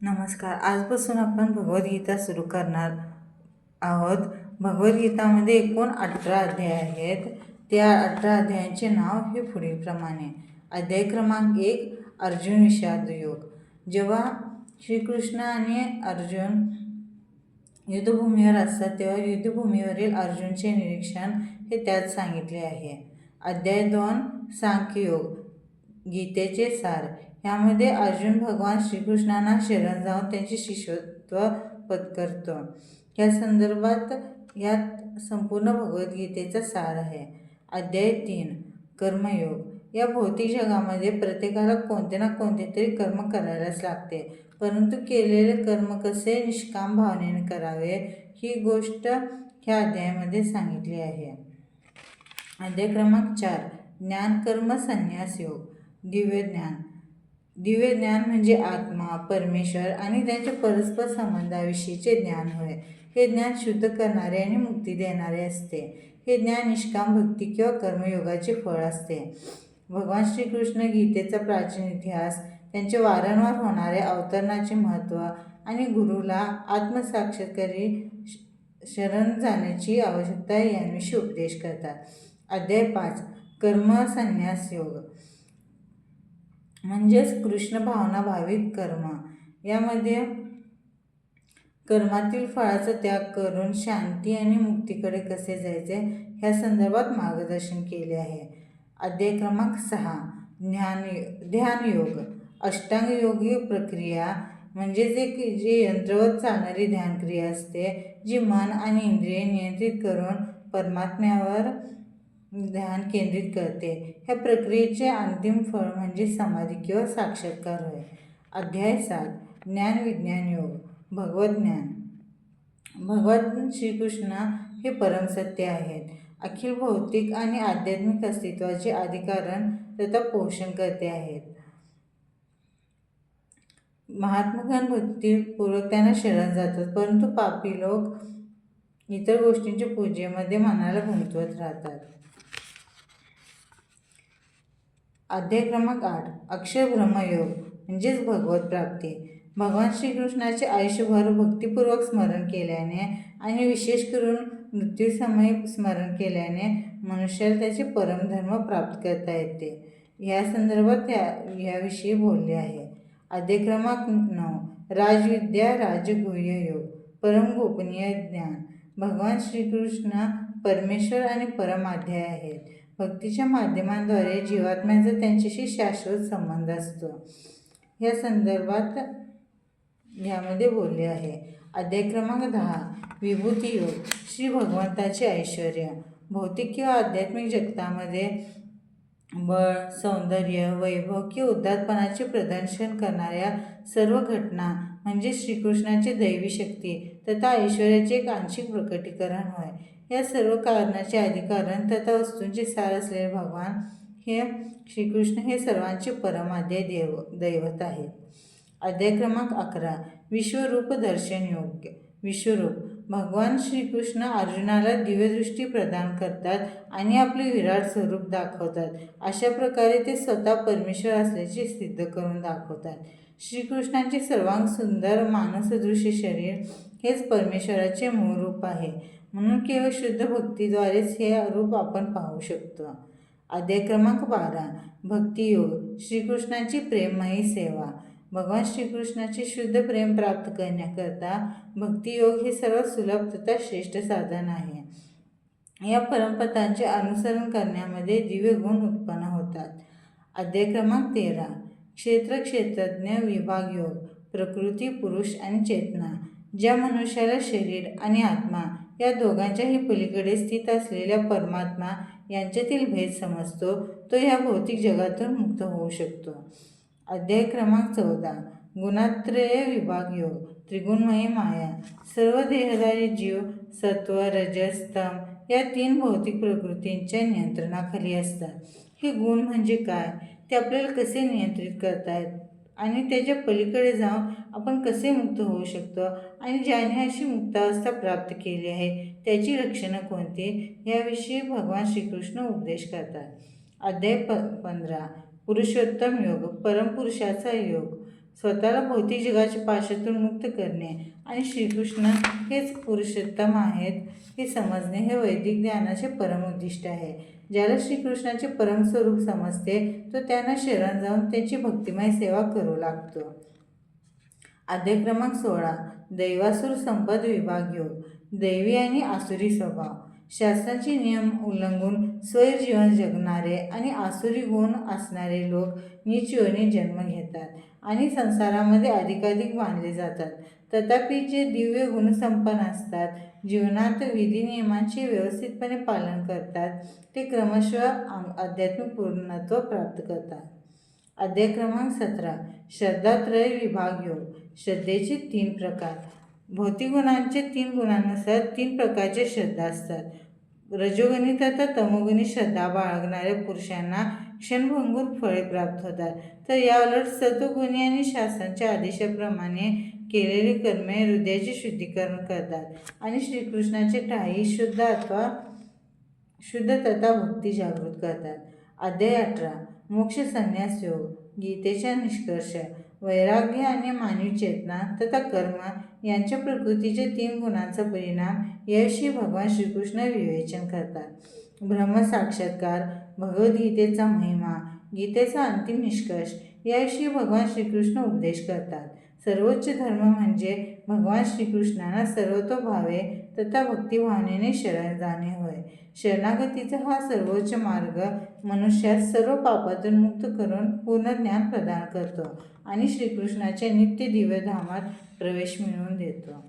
नमस्कार. आजपासून आपण भगवद्गीता सुरू करणार आहोत. भगवद्गीतामध्ये एकूण 18 अध्याय आहेत. त्या 18 अध्यायांचे नाव हे पुढीलप्रमाणे. अध्याय क्रमांक 1, अर्जुन विषाद योग. जेव्हा श्रीकृष्ण आणि अर्जुन युद्धभूमीवर असतात तेव्हा युद्धभूमीवरील अर्जुनचे निरीक्षण हे त्यात सांगितले आहे. अध्याय 2, सांख्ययोग, गीतेचे सार. यामध्ये अर्जुन भगवान श्रीकृष्णांना शरण जाऊन त्यांचे शिष्यत्व पत्करतो. या संदर्भात यात संपूर्ण भगवद्गीतेचा सार आहे. अध्याय 3, कर्मयोग. या भौतिक जगामध्ये प्रत्येकाला कोणते ना कोणते तरी कर्म करायलाच लागते, परंतु केलेले कर्म कसे निष्काम भावनेने करावे ही गोष्ट ह्या अध्यायामध्ये सांगितली आहे. अध्याय क्रमांक 4, ज्ञान कर्म संन्यास योग, दिव्य ज्ञान. दिव्य ज्ञान म्हणजे आत्मा, परमेश्वर आणि त्यांच्या परस्पर संबंधाविषयीचे ज्ञान होय. हे ज्ञान शुद्ध करणारे आणि मुक्ती देणारे असते. हे ज्ञान निष्काम भक्ती किंवा कर्मयोगाचे फळ असते. भगवान श्रीकृष्ण गीतेचा प्राचीन इतिहास, त्यांचे वारंवार होणारे अवतरणाचे महत्त्व आणि गुरुला आत्मसाक्षात्कारी शरण जाण्याची आवश्यकता यांविषयी उपदेश करतात. अध्याय 5, कर्म संन्यास योग म्हणजेच कृष्ण भावना भावित कर्म. यामध्ये कर्मातील फळाचा त्याग करून शांती आणि मुक्तीकडे कसे जायचे ह्या संदर्भात मार्गदर्शन केले आहे. अध्याय क्रमांक 6, ध्यानयोग, अष्टांग योगी प्रक्रिया म्हणजे जे यंत्रवत चालणारी ध्यानक्रिया असते, जी मन आणि इंद्रिय नियंत्रित करून परमात्म्यावर ध्यान केंद्रित करते. ह्या प्रक्रियेचे अंतिम फळ म्हणजे समाधी किंवा साक्षात्कार होय. अध्याय 7, ज्ञान विज्ञान योग, भगवत ज्ञान. भगवान श्रीकृष्ण हे परमसत्य आहेत. अखिल भौतिक आणि आध्यात्मिक अस्तित्वाचे अधिकारण तथा पोषण करते आहेत. महात्मगण भक्तीपूर्वक त्यांना शरण जातात, परंतु पापी लोक इतर गोष्टींच्या पूजेमध्ये मनाला गुंतवत राहतात. अध्याय क्रमांक 8, अक्षर ब्रह्मयोग म्हणजेच भगवत प्राप्ती. भगवान श्रीकृष्णाचे आयुष्यभर भक्तिपूर्वक स्मरण केल्याने आणि विशेष करून मृत्यूसमयी स्मरण केल्याने मनुष्याला त्याचे परमधर्म प्राप्त करता येते. या संदर्भात याविषयी बोलले आहे. अध्याय क्रमांक 9, राजविद्या राजगुह्य योग, परम गोपनीय ज्ञान. भगवान श्रीकृष्ण परमेश्वर आणि परमाध्याय आहेत. भक्तीच्या माध्यमांद्वारे जीवात्म्याचा त्यांच्याशी शाश्वत संबंध असतो. या संदर्भात यामध्ये बोलले आहे. अध्याय क्रमांक 10, विभूती योग, श्री भगवंताचे ऐश्वर्य. भौतिक किंवा आध्यात्मिक जगतामध्ये बळ, सौंदर्य, वैभव किंवा उदात्तपणाचे प्रदर्शन करणाऱ्या सर्व घटना म्हणजे श्रीकृष्णाचे दैवी शक्ती तथा ऐश्वर्याचे एक आंशिक प्रकटीकरण होय. या सर्व कारणाचे अधिकारण तथा वस्तूंचे सार असलेले भगवान हे श्रीकृष्ण हे सर्वांचे परमाध्याय दैवत आहेत. अध्याय क्रमांक 11, विश्वरूप दर्शन योग, विश्वरूप. भगवान श्रीकृष्ण अर्जुनाला दिव्यदृष्टी प्रदान करतात आणि आपले विराट स्वरूप दाखवतात. अशा प्रकारे ते स्वतः परमेश्वर असल्याचे सिद्ध करून दाखवतात. श्रीकृष्णांचे सर्वांग सुंदर मानसदृश्य शरीर हेच परमेश्वराचे मूळ रूप आहे, म्हणून केवळ शुद्ध भक्तीद्वारेच हे रूप आपण पाहू शकतो. अध्याय क्रमांक 12, भक्तियोग, श्रीकृष्णाची प्रेममयी सेवा. भगवान श्रीकृष्णाचे शुद्ध प्रेम प्राप्त करण्याकरता भक्तियोग हे सर्वात सुलभ तथा श्रेष्ठ साधन आहे. या परमपदांचे अनुसरण करण्यामध्ये दिव्य गुण उत्पन्न होतात. अध्याय क्रमांक 13, क्षेत्रज्ञ विभाग योग, प्रकृती, पुरुष आणि चेतना. ज्या मनुष्याला शरीर आणि आत्मा या दोघांच्याही पलीकडे स्थित असलेल्या परमात्मा यांच्यातील भेद समजतो, तो ह्या भौतिक जगातून मुक्त होऊ शकतो. अध्याय क्रमांक 14, गुणात्रय विभाग योग, त्रिगुणमयी माया. सर्व देहधारी जीव सत्व, रजस, तम या 3 भौतिक प्रकृतींच्या नियंत्रणाखाली असतात. हे गुण म्हणजे काय, ते आपल्याला कसे नियंत्रित करतायत आणि त्याच्या पलीकडे जाऊन आपण कसे मुक्त होऊ शकतो आणि ज्याने अशी मुक्तावस्था प्राप्त केली आहे त्याची लक्षणं कोणती याविषयी भगवान श्रीकृष्ण उपदेश करतात. अध्याय 15, पुरुषोत्तम योग, परमपुरुषाचा योग. स्वतःला भौतिक जगाच्या पाशातून मुक्त करणे आणि श्रीकृष्ण हेच पुरुषोत्तम आहेत हे समजणे हे वैदिक ज्ञानाचे परम उद्दिष्ट आहे. ज्याला श्रीकृष्णाचे परमस्वरूप समजते तो त्यांना शरण जाऊन त्यांची भक्तिमय सेवा करू लागतो. अध्याय क्रमांक 16. दैवासुर संपद विभाग योग. दैवी आणि आसुरी स्वभाव. शास्त्रांचे नियम उल्लंघून स्वैर जीवन जगणारे आणि आसुरी गुण असणारे लोक नीच योनीत जन्म घेतात आणि संसारामध्ये अधिकाधिक बांधले जातात. तथापि जे दिव्य गुणसंपन्न असतात, जीवनात विधी नियमांचे व्यवस्थितपणे पालन करतात, ते क्रमशः आध्यात्मिक पूर्णत्व प्राप्त करतात. अध्याय क्रमांक 17. श्रद्धात्रय विभाग योग. श्रद्धेचे 3 प्रकार. भौतिक गुणांचे 3 गुणांनुसार 3 प्रकारच्या श्रद्धा असतात. रजोगुणी तथा तमोगुणी श्रद्धा बाळगणाऱ्या पुरुषांना क्षणभंगूर फळे प्राप्त होतात, तर याउलट सत्वगुणी आणि शास्त्रांच्या आदेशाप्रमाणे केलेली कर्मे हृदयाचे शुद्धीकरण करतात आणि श्रीकृष्णाचे ठाई शुद्ध तथा भक्ती जागृत करतात. अध्याय 18. मोक्ष संन्यास योग. गीतेचा निष्कर्ष. वैराग्य आणि मानवी चेतना तथा कर्म यांच्या प्रकृतीच्या 3 गुणांचा परिणाम याविषयी भगवान श्रीकृष्ण विवेचन करतात. ब्रह्मसाक्षात्कार, भगवद्गीतेचा महिमा, गीतेचा अंतिम निष्कर्ष याविषयी भगवान श्रीकृष्ण उपदेश करतात. सर्वोच्च धर्म म्हणजे भगवान श्रीकृष्णांना सर्वतोभावे तथा भक्तिभावनेने शरण जाणे होय. शरणागतीचा हा सर्वोच्च मार्ग मनुष्यास सर्व पापातून मुक्त करून पूर्ण ज्ञान प्रदान करतो आणि श्रीकृष्णाच्या नित्य दिव्य धामात प्रवेश मिळवून देतो.